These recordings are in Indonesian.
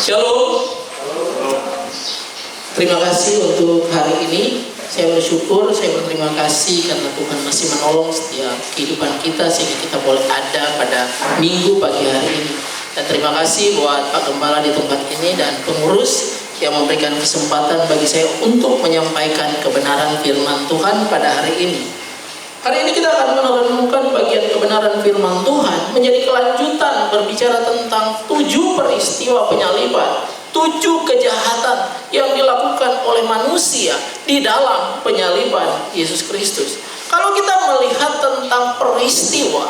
Shalom. Terima kasih untuk hari ini. Saya bersyukur, saya berterima kasih karena Tuhan masih menolong setiap kehidupan kita sehingga kita boleh ada pada minggu pagi hari ini. Dan terima kasih buat Pak Gembala di tempat ini dan pengurus yang memberikan kesempatan bagi saya untuk menyampaikan kebenaran firman Tuhan pada hari ini. Hari ini kita akan merenungkan bagian kebenaran firman Tuhan menjadi kelanjutan berbicara tentang 7 peristiwa penyaliban, 7 kejahatan yang dilakukan oleh manusia di dalam penyaliban Yesus Kristus. Kalau kita melihat tentang peristiwa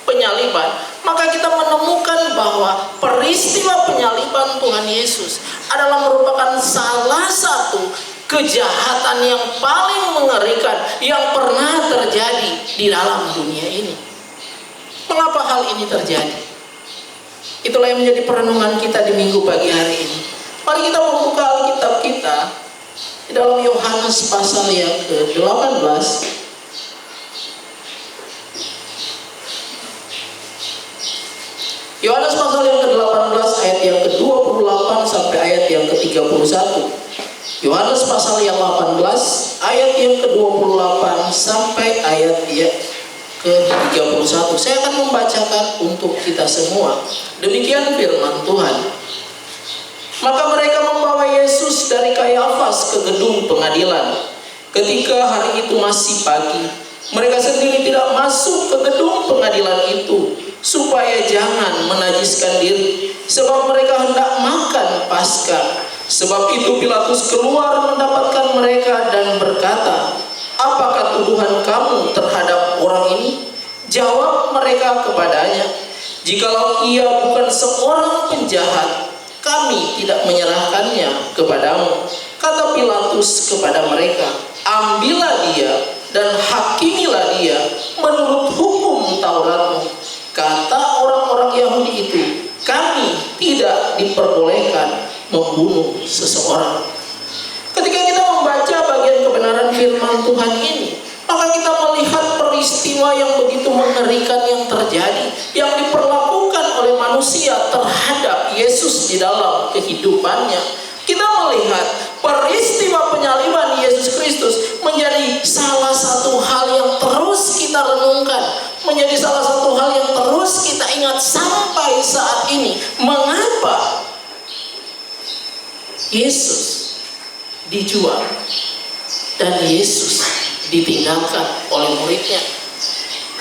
penyaliban, maka kita menemukan bahwa peristiwa penyaliban Tuhan Yesus adalah merupakan salah satu kejahatan yang paling mengerikan yang pernah terjadi di dalam dunia ini. Mengapa hal ini terjadi? Itulah yang menjadi perenungan kita di minggu pagi hari ini. Mari kita membuka Alkitab kita di dalam Yohanes pasal yang ke-18. Yohanes pasal yang ke-18 ayat yang ke-28 sampai ayat yang ke-31. Yohanes pasal yang 18 ayat yang ke-28 sampai ayat yang ke-31. Saya akan membacakan untuk kita semua. Demikian firman Tuhan. Maka mereka membawa Yesus dari Kayafas ke gedung pengadilan. Ketika hari itu masih pagi, mereka sendiri tidak masuk ke gedung pengadilan itu, supaya jangan menajiskan diri, sebab mereka hendak makan Paskah. Sebab itu Pilatus keluar mendapatkan mereka dan berkata, "Apakah tuduhan kamu terhadap orang ini?" Jawab mereka kepadanya, "Jikalau ia bukan seorang penjahat, kami tidak menyerahkannya kepadamu." Kata Pilatus kepada mereka, "Ambillah dia dan hakimilah dia menurut hukum Tauratmu." Kata orang-orang Yahudi itu, "Kami tidak diperbolehkan membunuh seseorang." Ketika kita membaca bagian kebenaran firman Tuhan ini, maka kita melihat peristiwa yang begitu mengerikan yang terjadi, yang diperlakukan oleh manusia terhadap Yesus di dalam kehidupannya. Kita melihat peristiwa penyaliban Yesus Kristus menjadi salah satu hal yang terus kita renungkan, menjadi salah satu hal yang terus kita ingat sampai saat ini. Mengapa Yesus dijual dan Yesus ditinggalkan oleh muridnya?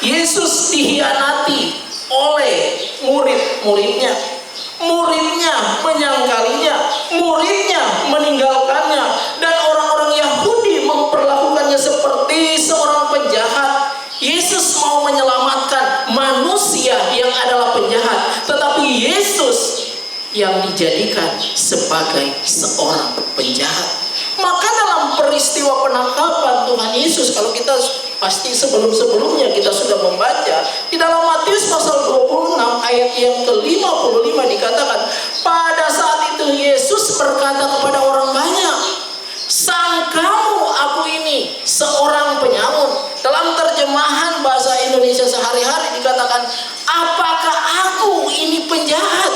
Yesus dihianati oleh murid-muridnya. Muridnya menyangkalinya, muridnya meninggalkannya, dan orang-orang Yahudi memperlakukannya seperti seorang penjahat. Yesus mau menyelamatkan manusia yang adalah penjahat, tetapi Yesus yang dijadikan sebagai seorang penjahat. Maka dalam peristiwa penangkapan Tuhan Yesus, kalau kita pasti sebelum-sebelumnya kita sudah membaca di dalam Matius pasal 26 ayat yang ke-55 dikatakan, pada saat itu Yesus berkata kepada orang banyak, "Sangkamu aku ini seorang penyamun?" Dalam terjemahan bahasa Indonesia sehari-hari dikatakan, "Apakah aku ini penjahat?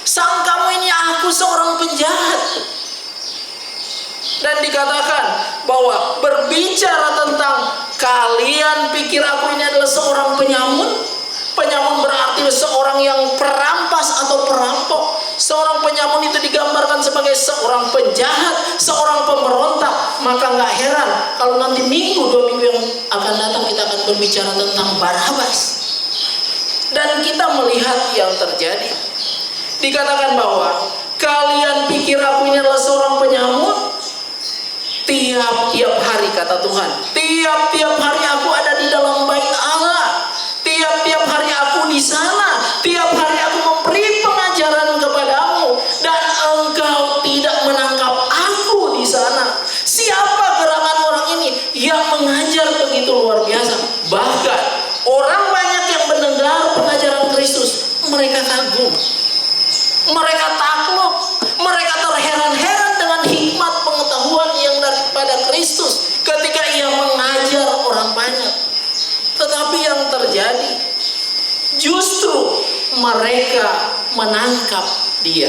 Sangkamu ini aku seorang penjahat?" Dan dikatakan bahwa berbicara tentang kalian pikir aku ini adalah seorang penyamun. Penyamun berarti seorang yang perampas atau perampok. Seorang penyamun itu digambarkan sebagai seorang penjahat, seorang pemberontak. Maka nggak heran kalau nanti minggu 2 minggu yang akan datang kita akan berbicara tentang Barabas. Dan kita melihat yang terjadi. Dikatakan bahwa kalian pikir aku ini adalah seorang penyamun. Tiap-tiap hari, kata Tuhan, tiap-tiap hari aku ada di dalam bait Allah. Tiap-tiap hari aku di sana. Tiap hari aku memberi pengajaran kepadamu, dan engkau tidak menangkap aku di sana. Siapa gerangan orang ini yang mengajar begitu luar biasa? Bahkan orang banyak yang mendengar pengajaran Kristus, mereka kagum, mereka takluk, mereka terheran-heran dengan hikmat pengetahuan yang daripada Kristus ketika ia mengajar orang banyak. Tetapi yang terjadi justru mereka menangkap dia.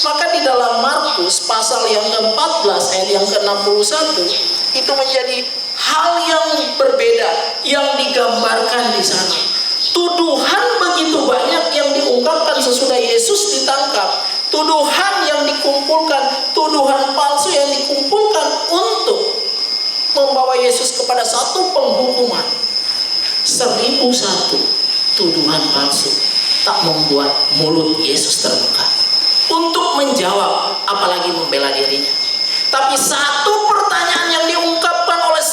Maka di dalam Markus pasal yang ke-14 ayat yang ke-61 itu menjadi hal yang berbeda yang digambarkan di sana. Tuduhan begitu banyak yang diungkapkan sesudah Yesus ditangkap. Tuduhan yang dikumpulkan, tuduhan palsu yang dikumpulkan untuk membawa Yesus kepada satu penghukuman. 1001 tuduhan palsu tak membuat mulut Yesus terbuka untuk menjawab, apalagi membela dirinya. Tapi satu pertanyaan yang diungkapkan oleh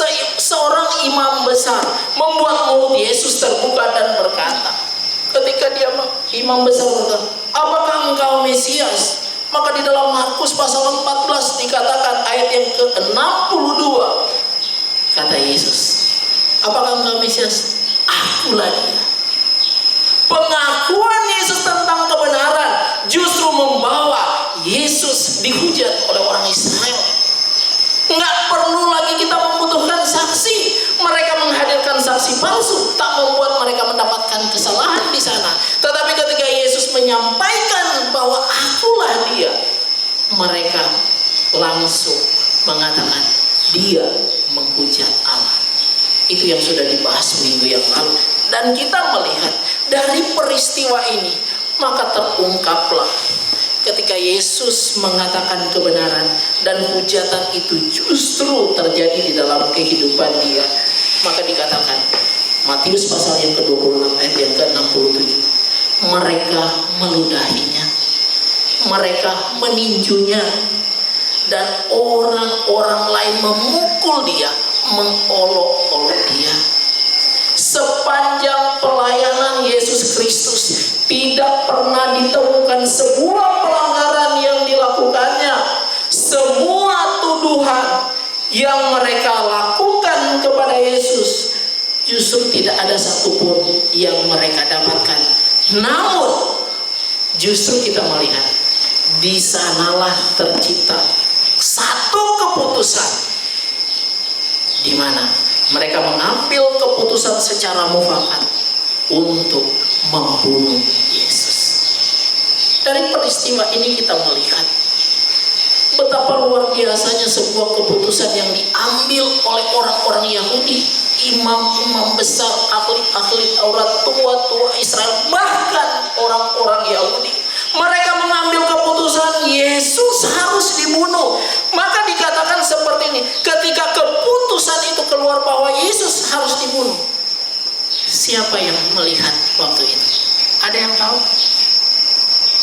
seorang imam besar membuat mulut Yesus terbuka dan berkata, ketika imam besar berkata, apakah engkau Mesias? Maka di dalam Markus pasal 14 dikatakan ayat yang ke-62, kata Yesus, apakah engkau Mesias? Akulah dia. Pengakuan Yesus tentang kebenaran justru membawa Yesus dihujat oleh orang Israel. Nggak perlu lagi kita membutuhkan saksi. Mereka menghadirkan saksi palsu tak membuat mereka mendapatkan kesalahan di sana. Tetapi ketika Yesus menyampaikan bahwa akulah dia, mereka langsung mengatakan dia menghujat Allah. Itu yang sudah dibahas minggu yang lalu. Dan kita melihat dari peristiwa ini, maka terungkaplah ketika Yesus mengatakan kebenaran dan hujatan itu justru terjadi di dalam kehidupan dia. Maka dikatakan Matius pasal yang ke-26 ayat yang ke-67, mereka meludahinya, mereka meninjunya, dan orang-orang lain memukul dia, mengolok-olok dia. Sepanjang pelayanan Yesus Kristus tidak pernah ditemukan sebuah pelanggaran yang dilakukannya. Semua tuduhan yang mereka lakukan kepada Yesus justru tidak ada satupun yang mereka dapatkan. Namun justru kita melihat di sanalah tercipta satu keputusan di mana mereka mengambil keputusan secara mufakat untuk membunuh Yesus. Dari peristiwa ini kita melihat betapa luar biasanya sebuah keputusan yang diambil oleh orang-orang Yahudi, imam-imam besar, ahli-ahli Taurat, tua-tua Israel, bahkan orang-orang Yahudi. Mereka mengambil keputusan Yesus harus dibunuh. Maka dikatakan seperti ini, ketika keputusan itu keluar bahwa Yesus harus dibunuh, siapa yang melihat waktu itu? Ada yang tahu?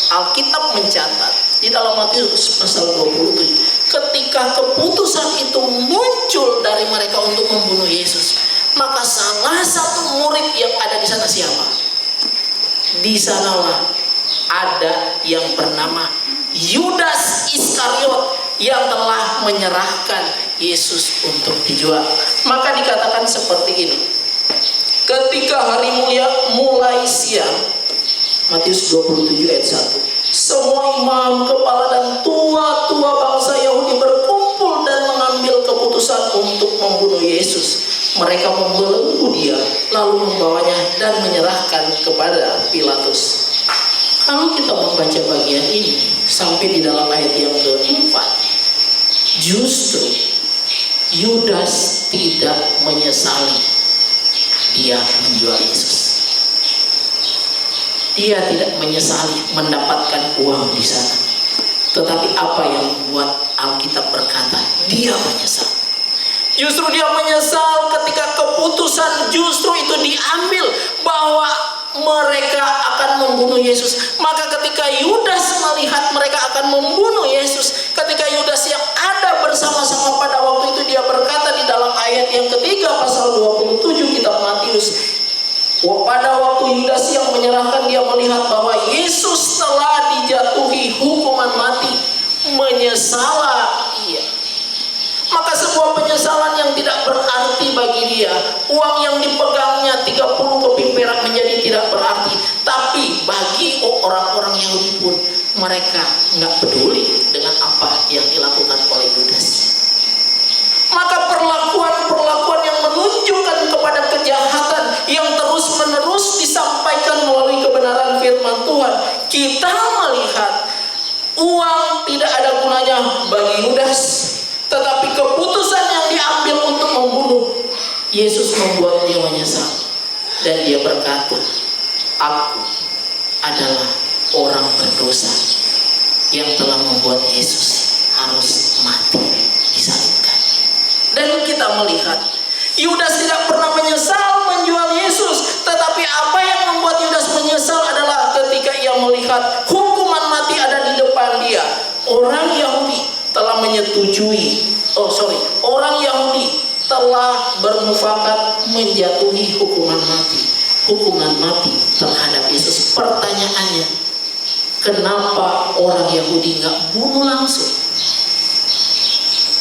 Alkitab mencatat di dalam Matius pasal 27, ketika keputusan itu muncul dari mereka untuk membunuh Yesus, maka salah satu murid yang ada di sana siapa? Di sanalah ada yang bernama Yudas Iskariot yang telah menyerahkan Yesus untuk dijual. Maka dikatakan seperti ini, ketika hari mulia mulai siang, Matius 27 ayat 1, semua imam, kepala dan tua-tua bangsa Yahudi berkumpul dan mengambil keputusan untuk membunuh Yesus. Mereka membelenggu dia, lalu membawanya dan menyerahkan kepada Pilatus. Kalau kita membaca bagian ini sampai di dalam ayat yang ke-4, justru Yudas tidak menyesali dia menjual Yesus. Dia tidak menyesali mendapatkan uang di sana. Tetapi apa yang membuat Alkitab berkata dia menyesal? Justru dia menyesal ketika keputusan justru itu diambil bahwa mereka akan membunuh Yesus. Maka ketika Yudas melihat mereka akan membunuh Yesus, ketika Yudas yang ada bersama-sama pada waktu itu, dia berkata di dalam ayat yang ketiga pasal 27 kitab Matius, pada waktu Yudas yang menyerahkan, dia melihat bahwa Yesus telah dijatuhi hukuman mati, menyesalah ia. Maka sebuah penyesalan yang tidak berarti bagi dia. Uang yang dipegangnya 30 keping perak menjadi tidak berarti. Tapi bagi orang-orang Yahudi pun, mereka nggak peduli dengan apa yang dilakukan oleh Yudas. Maka perlakuan-perlakuan yang menunjukkan kepada kejahatan yang terus-menerus disampaikan melalui kebenaran firman Tuhan, kita melihat uang memang tidak ada gunanya bagi Yudas, tetapi keputusan yang diambil untuk membunuh Yesus membuat dia menyesal. Dan dia berkata, aku adalah orang berdosa yang telah membuat Yesus harus mati disalibkan. Dan kita melihat Yudas tidak pernah menyesal menjual Yesus, tetapi apa yang membuat Yudas menyesal adalah ketika ia melihat hukuman mati ada di depan dia. Orang Yahudi telah orang Yahudi telah bermufakat menjatuhi hukuman mati terhadap Yesus. Pertanyaannya, kenapa orang Yahudi nggak bunuh langsung?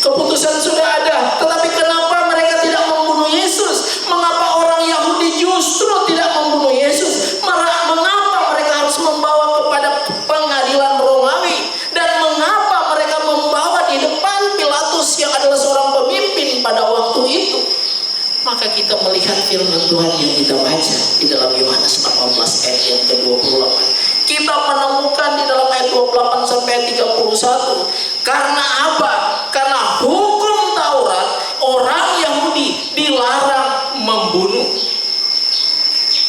Keputusan sudah ada, tetapi kenapa mereka tidak membunuh Yesus? Mengapa orang Yahudi justru tidak membunuh Yesus? Mengapa mereka harus membawa kepada pengadilan Romawi? Dan mengapa mereka membawa di depan Pilatus yang adalah seorang pemimpin pada waktu itu? Maka kita melihat firman Tuhan yang kita baca di dalam Yohanes 14 ayat yang ke-28. Kita menemukan di dalam ayat 28 sampai 31. Karena apa? Karena hukum Taurat, orang Yahudi dilarang membunuh.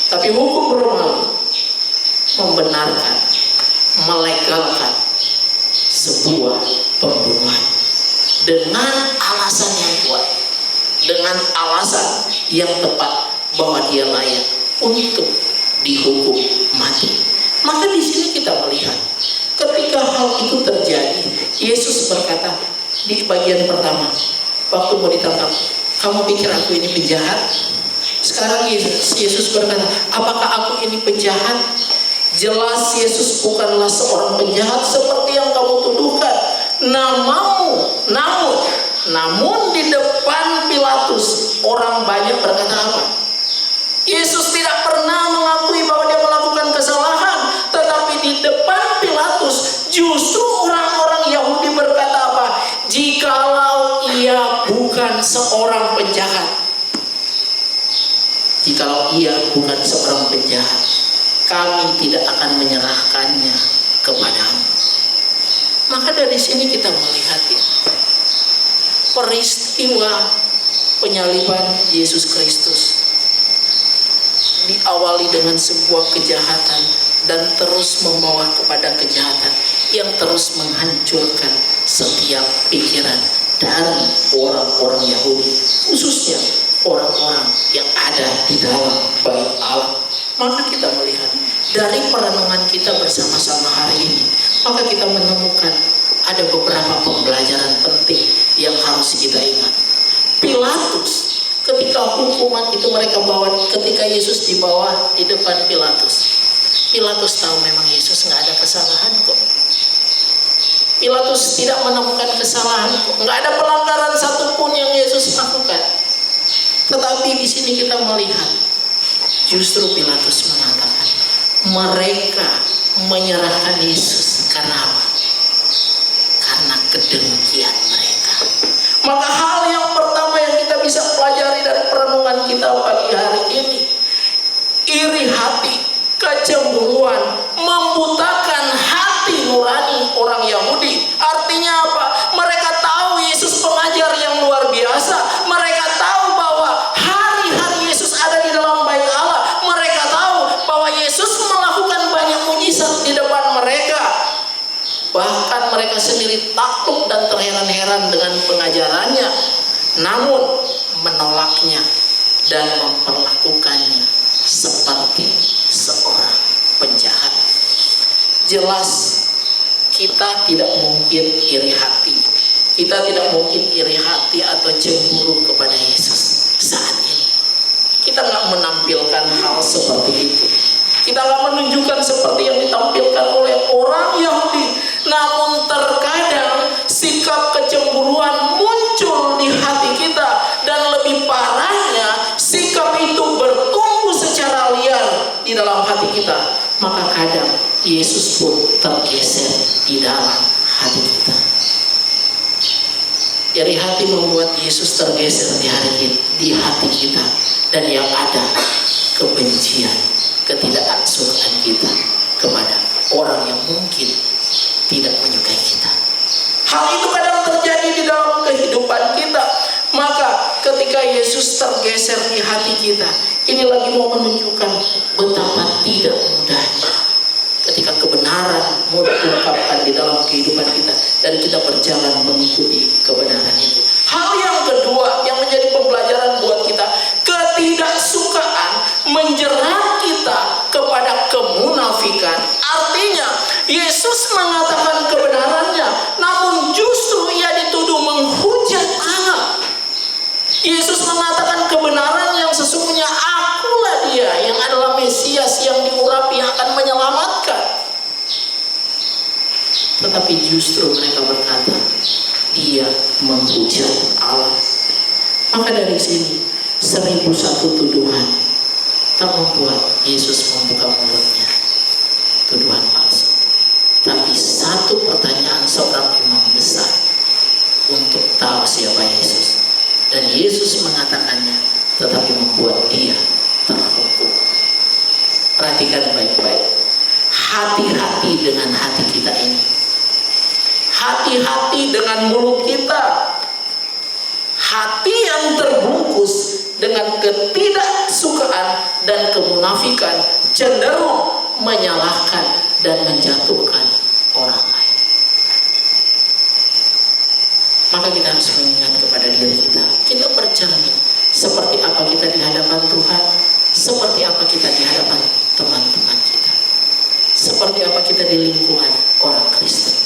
Tapi hukum Romawi membenarkan, melegalkan sebuah pembunuhan dengan alasan yang kuat, dengan alasan yang tepat bahwa dia layak untuk dihukum mati. Maka di sini kita melihat ketika hal itu terjadi, Yesus berkata di bagian pertama waktu mau ditangkap, kamu pikir aku ini penjahat? Sekarang Yesus berkata, apakah aku ini penjahat? Jelas Yesus bukanlah seorang penjahat seperti yang kamu tuduhkan. Namun di depan Pilatus orang banyak berkata apa? Yesus tidak pernah mengakui bahwa dia melakukan kesalahan, tetapi di depan Pilatus justru orang-orang Yahudi berkata apa? Jikalau ia bukan seorang penjahat, kami tidak akan menyerahkannya kepadamu. Maka dari sini kita melihat ya, peristiwa penyaliban Yesus Kristus diawali dengan sebuah kejahatan dan terus membawa kepada kejahatan yang terus menghancurkan setiap pikiran dari orang-orang Yahudi, khususnya orang-orang yang ada di dalam bait Allah. Maka kita melihat dari perenungan kita bersama-sama hari ini, maka kita menemukan ada beberapa pembelajaran penting yang harus kita ingat. Pilatus, ketika hukuman itu mereka bawa, ketika Yesus dibawa di depan Pilatus tahu memang Yesus nggak ada kesalahan kok. Pilatus tidak menemukan kesalahan kok, nggak ada pelanggaran satupun yang Yesus lakukan. Tetapi di sini kita melihat justru Pilatus mengatakan mereka menyerahkan Yesus karena apa? Karena kedengkian mereka. Maka hal yang pertama yang kita bisa pelajari dari perenungan kita pagi hari ini, iri hati, kecemburuan membutakan hati nurani orang Yahudi. Artinya apa? Mereka tahu Yesus pengajar yang luar biasa. Mereka tahu bahwa hari-hari Yesus ada di dalam bait Allah. Mereka tahu bahwa Yesus melakukan banyak mujizat di depan mereka. Bahkan mereka sendiri takut dan terheran-heran dengan pengajarannya, namun menolaknya dan memperlakukannya seperti seorang penjahat. Jelas kita tidak mungkin iri hati. Kita tidak mungkin iri hati atau cemburu kepada Yesus saat ini. Kita nggak menampilkan hal seperti itu. Kita nggak menunjukkan seperti yang ditampilkan oleh orang Yahudi. Namun terkadang sikap kecemburuan muncul di hati kita. Dan lebih parahnya, sikap itu bertumbuh secara liar di dalam hati kita. Maka kadang Yesus pun tergeser di dalam hati kita. Iri hati membuat Yesus tergeser di hati kita. Dan yang ada kebencian, ketidaksukaan kita kepada orang yang mungkin tidak menyukai kita. Hal itu kadang terjadi di dalam kehidupan kita. Maka ketika Yesus tergeser di hati kita, ini lagi mau menunjukkan betapa tidak mudahnya ketika kebenaran mau diungkapkan di dalam kehidupan kita dan kita berjalan mengikuti kebenaran itu. Hal yang kedua yang menjadi pembelajaran buat kita, ketidaksukaan menjerat kita kepada kemunafikan. Artinya Yesus mengatakan kebenarannya, namun justru ia dituduh menghujat Allah. Yesus mengatakan kebenaran yang sesungguhnya, akulah dia yang adalah Mesias yang diurapi yang akan menyelamatkan. Tetapi justru mereka berkata, dia menghujat Allah. Maka dari sini 1001 tuduhan tak membuat Yesus membuka mulutnya. Tuduhan palsu. Tapi satu pertanyaan seorang imam besar untuk tahu siapa Yesus. Dan Yesus mengatakannya, tetapi membuat dia terhukum. Perhatikan baik-baik. Hati-hati dengan hati kita ini. Hati-hati dengan mulut kita. Hati yang terbungkus dengan ketidaksukaan dan kemunafikan cenderung menyalahkan dan menjatuhkan orang lain. Maka kita harus mengingat kepada diri kita. Kita bercermin seperti apa kita di hadapan Tuhan, seperti apa kita di hadapan teman-teman kita, seperti apa kita di lingkungan orang Kristen.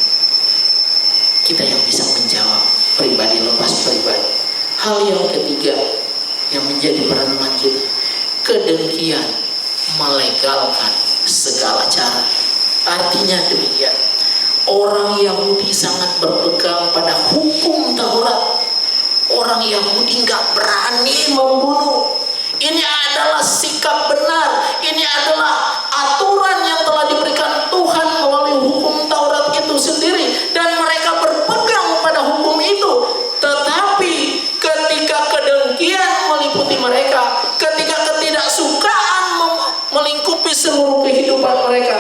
Kita yang bisa menjawab pribadi lepas pribadi. Hal yang ketiga yang menjadi perenungan kita, kedengkian melegalkan segala cara. Artinya demikian, orang Yahudi sangat berpegang pada hukum Taurat. Orang Yahudi nggak berani membunuh. Ini adalah sikap benar. Ini adalah aturan yang telah diberikan Tuhan melalui hukum Taurat itu sendiri. Dan mereka berpegang pada hukum itu. Tetapi ketika kedengkian meliputi mereka, ketika ketidaksukaan melingkupi seluruh kehidupan mereka,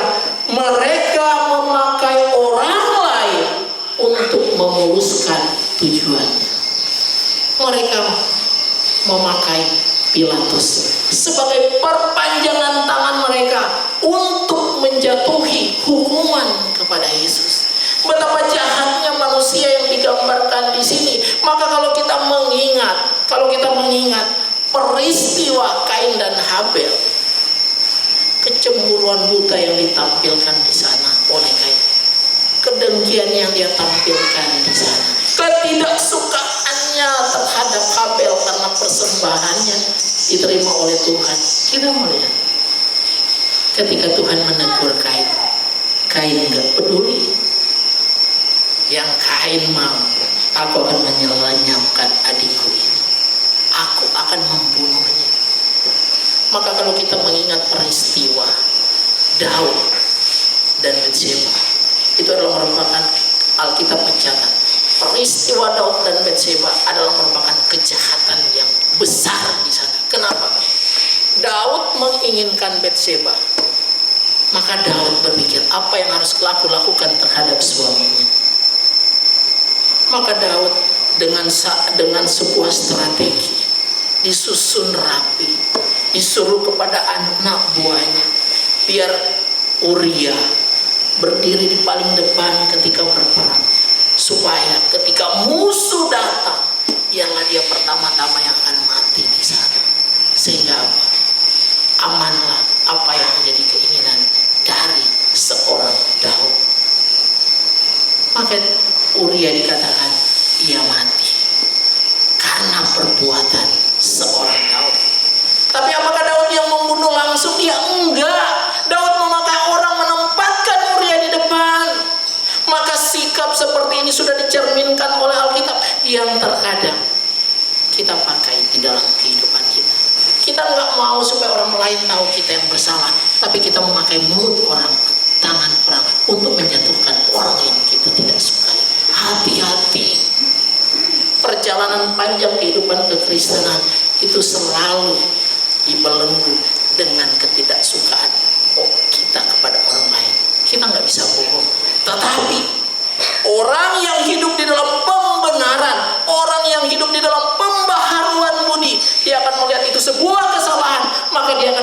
mereka memakai orang lain untuk memuluskan tujuannya. Mereka memakai Pilatus sebagai perpanjangan tangan mereka untuk menjatuhi hukuman kepada Yesus. Betapa jahatnya manusia yang digambarkan di sini. Maka kalau kita mengingat peristiwa Kain dan Habel, kecemburuan buta yang ditampilkan di sana oleh Kain, kedengkian yang dia tampilkan di sana, ketidaksukaannya terhadap Habel karena persembahannya diterima oleh Tuhan. Kita melihat ketika Tuhan menegur Kain, Kain nggak peduli. Yang Kain mau, aku akan menyelenyapkan adikku ini, aku akan membunuhnya. Maka kalau kita mengingat peristiwa Daud dan Betseba, itu adalah merupakan, Alkitab mencatat, peristiwa Daud dan Betseba adalah merupakan kejahatan yang besar di sana. Kenapa? Daud menginginkan Betseba. Maka Daud berpikir, apa yang harus aku lakukan terhadap suaminya? Maka Daud dengan sebuah strategi disusun rapi, disuruh kepada anak buahnya, biar Uria berdiri di paling depan ketika berperang, supaya ketika musuh datang, ialah dia pertama-tama yang akan mati di sana. Sehingga apa? Amanlah apa yang menjadi keinginan dari seorang Daud. Maka Uria dikatakan ia mati karena perbuatan seorang Daud. Tapi apakah Daud yang membunuh langsung? Ya enggak. Daud memakai orang, menempatkan Uria di depan. Maka sikap seperti ini sudah dicerminkan oleh Alkitab yang terkadang kita pakai di dalam kehidupan kita. Kita nggak mau supaya orang lain tahu kita yang bersalah, tapi kita memakai mulut orang, tangan orang untuk menjatuhkan orang yang kita tidak sukai. Hati-hati. Perjalanan panjang kehidupan kekristenan itu selalu dibelenggu dengan ketidaksukaan kita kepada orang lain. Kita nggak bisa bohong. Tetapi orang yang hidup di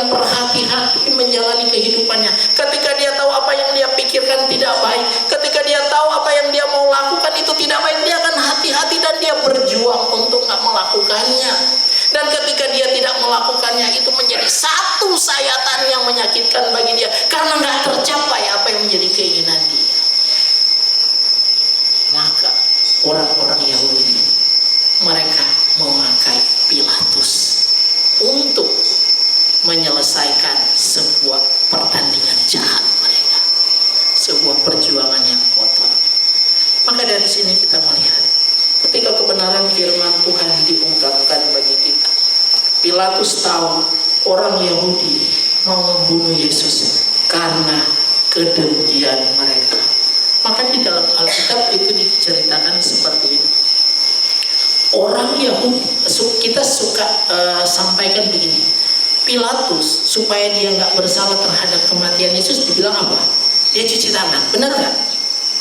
yang berhati-hati menjalani kehidupannya. Ketika dia tahu apa yang dia pikirkan tidak baik, ketika dia tahu apa yang dia mau lakukan itu tidak baik, dia akan hati-hati dan dia berjuang untuk nggak melakukannya. Dan ketika dia tidak melakukannya, itu menjadi satu sayatan yang menyakitkan bagi dia, karena nggak tercapai apa yang menjadi keinginan dia. Maka orang-orang Yahudi, mereka memakai Pilatus untuk menyelesaikan sebuah pertandingan jahat mereka, sebuah perjuangan yang kotor. Maka dari sini kita melihat, ketika kebenaran firman Tuhan diungkapkan bagi kita, Pilatus tahu orang Yahudi mau membunuh Yesus karena kedengkian mereka. Maka di dalam Alkitab itu diceritakan seperti ini. Orang Yahudi, kita suka sampaikan begini, Pilatus supaya dia nggak bersalah terhadap kematian Yesus, dibilang apa? Dia cuci tangan, benar nggak?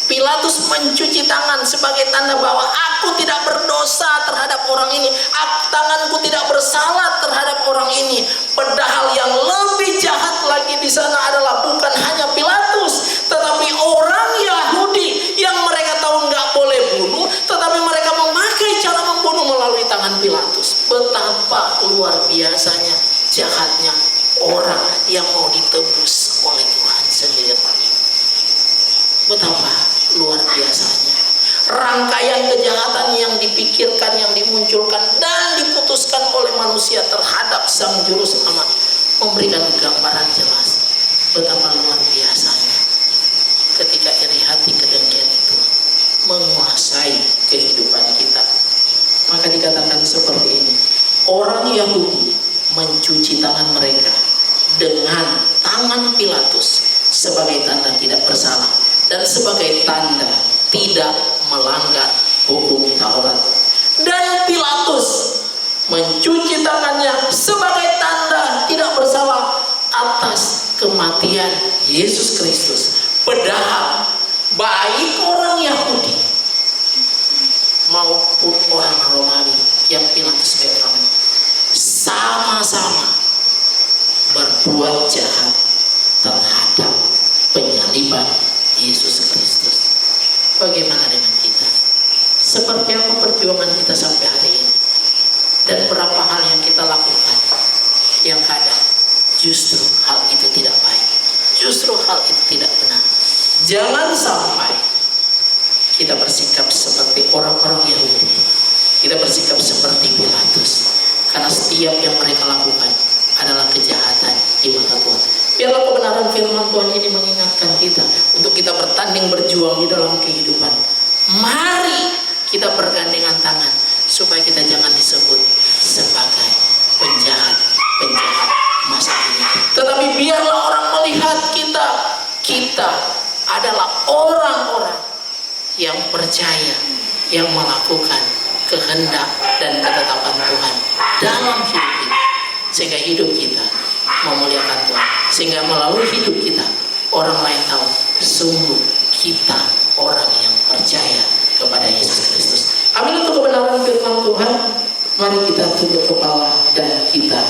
Pilatus mencuci tangan sebagai tanda bahwa aku tidak berdosa terhadap orang ini, tanganku tidak bersalah terhadap orang ini. Padahal yang lebih jahat lagi di sana adalah bukan hanya Pilatus, tetapi orang Yahudi yang mereka tahu nggak boleh bunuh, tetapi mereka memakai cara membunuh melalui tangan Pilatus. Betapa luar biasanya jahatnya orang yang mau ditebus oleh Tuhan sendiri. Betapa luar biasanya rangkaian kejahatan yang dipikirkan, yang dimunculkan dan diputuskan oleh manusia terhadap Sang Juru Selamat, memberikan gambaran jelas betapa luar biasanya ketika iri hati, kedengkian itu menguasai kehidupan kita. Maka dikatakan seperti ini, orang Yahudi mencuci tangan mereka dengan tangan Pilatus sebagai tanda tidak bersalah dan sebagai tanda tidak melanggar hukum Taurat. Dan Pilatus mencuci tangannya sebagai tanda tidak bersalah atas kematian Yesus Kristus. Padahal baik orang Yahudi maupun orang Romawi yang Pilatus sebagai orang, sama-sama berbuat jahat terhadap penyaliban Yesus Kristus. Bagaimana dengan kita? Seperti apa perjuangan kita sampai hari ini? Dan berapa hal yang kita lakukan yang kadang justru hal itu tidak baik, justru hal itu tidak benar. Jangan sampai kita bersikap seperti orang-orang Yahudi, kita bersikap seperti Pilatus, karena setiap yang mereka lakukan adalah kejahatan di mata Tuhan. Biarlah kebenaran firman Tuhan ini mengingatkan kita untuk kita bertanding berjuang di dalam kehidupan. Mari kita bergandengan tangan supaya kita jangan disebut sebagai penjahat masa ini. Tetapi biarlah orang melihat kita adalah orang-orang yang percaya, yang melakukan kehendak dan ketetapan Tuhan dalam hidup kita, sehingga hidup kita memuliakan Tuhan, sehingga melalui hidup kita orang lain tahu sungguh kita orang yang percaya kepada Yesus Kristus. Amin. Untuk kebenaran firman Tuhan, mari kita tunduk kepala dan kita